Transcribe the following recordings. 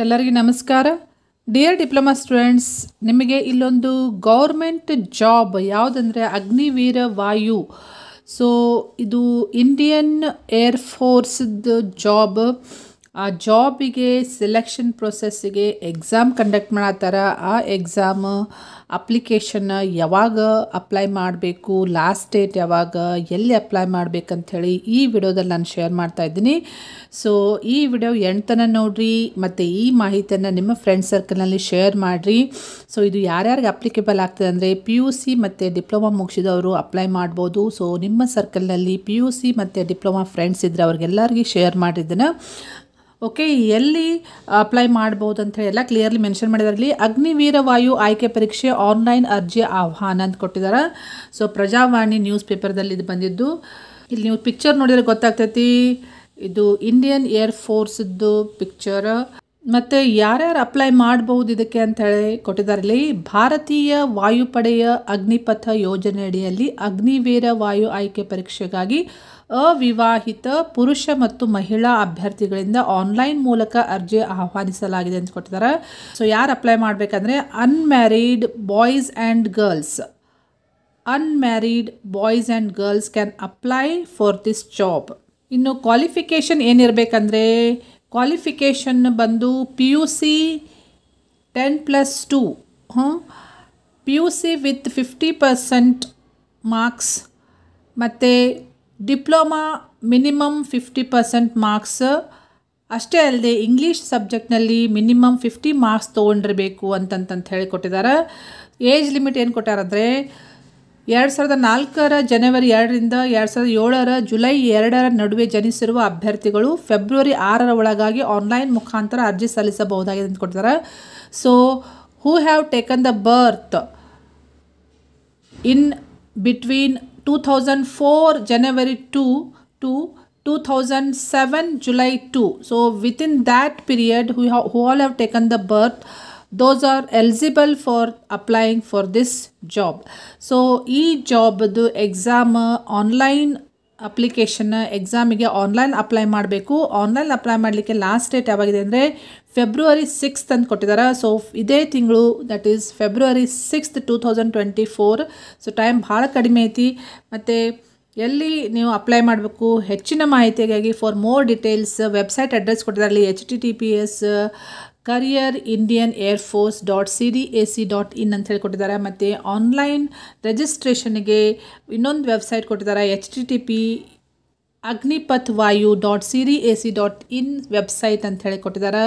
ಎಲ್ಲರಿಗೂ ನಮಸ್ಕಾರ. Dear diploma students, ನಿಮಗೆ ಇಲ್ಲೊಂದು ಗೌರ್ಮೆಂಟ್ ಜಾಬ್ ಯಾವುದಂದರೆ ಅಗ್ನಿವೀರ ವಾಯು. ಸೊ ಇದು ಇಂಡಿಯನ್ ಏರ್ ಫೋರ್ಸ್ದು ಜಾಬ್. ಆ ಜಾಬಿಗೆ ಸೆಲೆಕ್ಷನ್ ಪ್ರೊಸೆಸ್ಸಿಗೆ ಎಕ್ಸಾಮ್ ಕಂಡಕ್ಟ್ ಮಾಡತ್ತಾರ. ಆ ಎಕ್ಸಾಮ್ ಅಪ್ಲಿಕೇಶನ್ ಯಾವಾಗ ಅಪ್ಲೈ ಮಾಡಬೇಕು, ಲಾಸ್ಟ್ ಡೇಟ್ ಯಾವಾಗ, ಎಲ್ಲಿ ಅಪ್ಲೈ ಮಾಡಬೇಕಂಥೇಳಿ ಈ ವಿಡಿಯೋದಲ್ಲಿ ನಾನು ಶೇರ್ ಮಾಡ್ತಾ ಇದ್ದೀನಿ. ಸೊ ಈ ವಿಡಿಯೋ ಎಂಟನ ನೋಡಿರಿ ಮತ್ತು ಈ ಮಾಹಿತಿಯನ್ನು ನಿಮ್ಮ ಫ್ರೆಂಡ್ ಸರ್ಕಲ್ನಲ್ಲಿ ಶೇರ್ ಮಾಡಿರಿ. ಸೊ ಇದು ಯಾರ್ಯಾರಿಗೆ ಅಪ್ಲಿಕೇಬಲ್ ಆಗ್ತದೆ ಅಂದರೆ PUC ಮತ್ತು ಡಿಪ್ಲೊಮಾ ಮುಗಿಸಿದವರು ಅಪ್ಲೈ ಮಾಡ್ಬೋದು. ಸೊ ನಿಮ್ಮ ಸರ್ಕಲ್ನಲ್ಲಿ PUC ಮತ್ತು ಡಿಪ್ಲೊಮಾ ಫ್ರೆಂಡ್ಸ್ ಇದ್ದರೆ ಅವ್ರಿಗೆಲ್ಲರಿಗೂ ಶೇರ್ ಮಾಡಿದ್ದನ್ನು ಓಕೆ. ಎಲ್ಲಿ ಅಪ್ಲೈ ಮಾಡ್ಬೋದು ಅಂತ ಎಲ್ಲ ಕ್ಲಿಯರ್ಲಿ ಮೆನ್ಷನ್ ಮಾಡಿದಾರಲ್ಲಿ. ಅಗ್ನಿವೀರ ವಾಯು ಆಯ್ಕೆ ಪರೀಕ್ಷೆ ಆನ್ಲೈನ್ ಅರ್ಜಿ ಆಹ್ವಾನ ಅಂತ ಕೊಟ್ಟಿದ್ದಾರೆ. ಸೊ ಪ್ರಜಾವಾಣಿ ನ್ಯೂಸ್ ಪೇಪರ್ದಲ್ಲಿ ಇದು ಬಂದಿದ್ದು. ಇಲ್ಲಿ ನೀವು ಪಿಕ್ಚರ್ ನೋಡಿದರೆ ಗೊತ್ತಾಗ್ತೈತಿ, ಇದು ಇಂಡಿಯನ್ ಏರ್ ಫೋರ್ಸ್ದು ಪಿಕ್ಚರ್. ಮತ್ತು ಯಾರ್ಯಾರು ಅಪ್ಲೈ ಮಾಡ್ಬೋದು ಇದಕ್ಕೆ ಅಂಥೇಳಿ ಕೊಟ್ಟಿದ್ದಾರೆ ಇಲ್ಲಿ. ಭಾರತೀಯ ವಾಯುಪಡೆಯ ಅಗ್ನಿಪಥ ಯೋಜನೆ ಅಡಿಯಲ್ಲಿ ಅಗ್ನಿವೀರ ವಾಯು ಆಯ್ಕೆ ಪರೀಕ್ಷೆಗಾಗಿ ಅವಿವಾಹಿತ ಪುರುಷ ಮತ್ತು ಮಹಿಳಾ ಅಭ್ಯರ್ಥಿಗಳಿಂದ ಆನ್ಲೈನ್ ಮೂಲಕ ಅರ್ಜಿ ಆಹ್ವಾನಿಸಲಾಗಿದೆ ಅಂತ ಕೊಟ್ಟಿದ್ದಾರೆ. ಸೊ ಯಾರು ಅಪ್ಲೈ ಮಾಡಬೇಕಂದ್ರೆ unmarried boys and girls. Unmarried boys and girls can apply for this job. ಇನ್ನು ಕ್ವಾಲಿಫಿಕೇಷನ್ ಏನಿರಬೇಕಂದ್ರೆ ಕ್ವಾಲಿಫಿಕೇಷನ್ ಬಂದು PUC 10+2 PUC ವಿತ್ 50% ಮಾರ್ಕ್ಸ್ ಮತ್ತು ಡಿಪ್ಲೊಮಾ ಮಿನಿಮಮ್ 50% ಮಾರ್ಕ್ಸ್. ಅಷ್ಟೇ ಅಲ್ಲದೆ ಇಂಗ್ಲೀಷ್ ಸಬ್ಜೆಕ್ಟ್ನಲ್ಲಿ ಮಿನಿಮಮ್ 50 ಮಾರ್ಕ್ಸ್ ತೊಗೊಂಡಿರಬೇಕು ಅಂತಂತ ಹೇಳಿ ಕೊಟ್ಟಿದ್ದಾರೆ. ಏಜ್ ಲಿಮಿಟ್ ಏನು ಕೊಟ್ಟಾರಂದರೆ 2004 ಜನವರಿ 2ರಿಂದ 2007 ಜುಲೈ 2 ನಡುವೆ ಜನಿಸಿರುವ ಅಭ್ಯರ್ಥಿಗಳು ಫೆಬ್ರವರಿ 6 ಒಳಗಾಗಿ ಆನ್ಲೈನ್ ಮುಖಾಂತರ ಅರ್ಜಿ ಸಲ್ಲಿಸಬಹುದಾಗಿದೆ ಅಂತ ಕೊಟ್ಟಿದ್ದಾರೆ. So who have taken the birth in between 2004 January 2 to 2007 July 2. So within that period who all have taken the birth, those are eligible for applying for this job. So ಈ ಜಾಬ್ದು exam online application ಎಕ್ಸಾಮಿಗೆ online apply ಮಾಡಬೇಕು. Online apply ಮಾಡಲಿಕ್ಕೆ last date ಯಾವಾಗಿದೆ ಅಂದರೆ February 6 ಅಂತ ಕೊಟ್ಟಿದ್ದಾರೆ. So ಇದೇ ತಿಂಗಳು, that is February 6, 2024. So time ಭಾಳ ಕಡಿಮೆ ಐತಿ. ಮತ್ತು ಎಲ್ಲಿ ನೀವು ಅಪ್ಲೈ ಮಾಡಬೇಕು, ಹೆಚ್ಚಿನ ಮಾಹಿತಿಗಾಗಿ for more details website address ಕೊಟ್ಟಿದ್ದಾರೆ. https careerindianairforce.cdac.in ಅಂತ ಹೇಳಿ ಕೊಟ್ಟಿದ್ದಾರೆ. ಮತ್ತು ಆನ್ಲೈನ್ ರಿಜಿಸ್ಟ್ರೇಷನ್ಗೆ ಇನ್ನೊಂದು ವೆಬ್ಸೈಟ್ ಕೊಟ್ಟಿದ್ದಾರೆ, http agnipathvayu.cdac.in ವೆಬ್ಸೈಟ್ ಅಂತ ಹೇಳಿ ಕೊಟ್ಟಿದ್ದಾರೆ.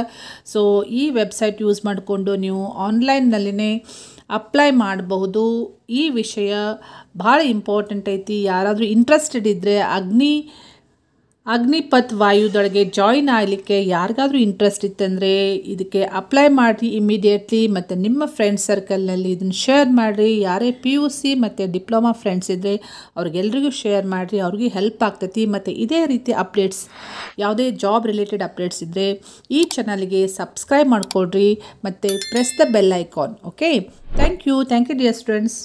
ಸೊ ಈ ವೆಬ್ಸೈಟ್ ಯೂಸ್ ಮಾಡಿಕೊಂಡು ನೀವು ಆನ್ಲೈನ್ನಲ್ಲಿನೇ ಅಪ್ಲೈ ಮಾಡಬಹುದು. ಈ ವಿಷಯ ಭಾಳ ಇಂಪಾರ್ಟೆಂಟ್ ಐತಿ. ಯಾರಾದರೂ ಇಂಟ್ರೆಸ್ಟೆಡ್ ಇದ್ದರೆ ಅಗ್ನಿಪಥ್ ವಾಯುದೊಳಗೆ ಜಾಯಿನ್ ಆಗಲಿಕ್ಕೆ ಯಾರಿಗಾದರೂ ಇಂಟ್ರೆಸ್ಟ್ ಇತ್ತಂದರೆ ಇದಕ್ಕೆ ಅಪ್ಲೈ ಮಾಡಿ ಇಮಿಡಿಯೇಟ್ಲಿ. ಮತ್ತು ನಿಮ್ಮ ಫ್ರೆಂಡ್ ಸರ್ಕಲ್ನಲ್ಲಿ ಇದನ್ನು ಶೇರ್ ಮಾಡಿರಿ. ಯಾರೇ PUC ಮತ್ತು ಡಿಪ್ಲೊಮಾ ಫ್ರೆಂಡ್ಸ್ ಇದ್ದರೆ ಅವ್ರಿಗೆಲ್ರಿಗೂ ಶೇರ್ ಮಾಡಿರಿ, ಅವ್ರಿಗೆ ಹೆಲ್ಪ್ ಆಗ್ತೈತಿ. ಮತ್ತು ಇದೇ ರೀತಿ ಅಪ್ಡೇಟ್ಸ್, ಯಾವುದೇ ಜಾಬ್ ರಿಲೇಟೆಡ್ ಅಪ್ಡೇಟ್ಸ್ ಇದ್ದರೆ ಈ ಚಾನಲ್ಗೆ ಸಬ್ಸ್ಕ್ರೈಬ್ ಮಾಡಿಕೊಡ್ರಿ ಮತ್ತು press the bell icon. Okay, thank you dear students.